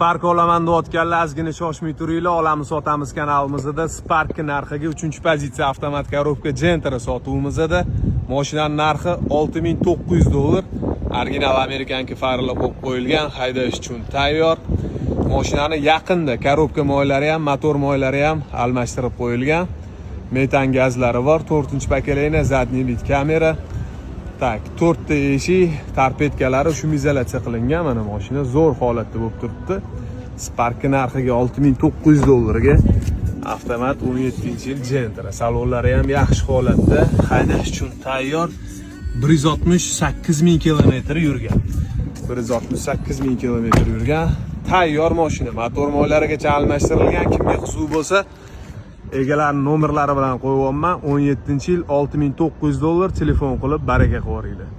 Spark olaman deyotganlar ozgina shoshmay turinglar. Olamiz sotamiz kanalimizda Spark narxiga 3-pozitsiya avtomat korobka Gentra sotuvimizda. Mashinaning narxi $6,900. Original Amerikanki farlar qo'yib qo'yilgan, haydash uchun tayyor. Mashinani yaqinda korobka moylari ham, motor moylari ham almashtirib qo'yilgan. Metan gazlari bor, 4-paketli zadniy vid kamera. Tak, 4 ta eshik, torpedkalari shu izolyatsiya qilingan. Mana mashina zo'r holatda bo'lib turibdi. Spark narxiga $6,900 ga avtomat 17-yil Gentra. Salonlari ham yaxshi holatda, haydash uchun tayyor. 168,000 kilometr yurgan. 168,000 kilometr yurgan. Tayyor mashina. Motor moylarigacha almashtirilgan. Kimga qiziq bo'lsa, egalarining nomerlari bilan qo'yibman. 17-yil $6,900. Telefon qilib baraka qo'ringlar.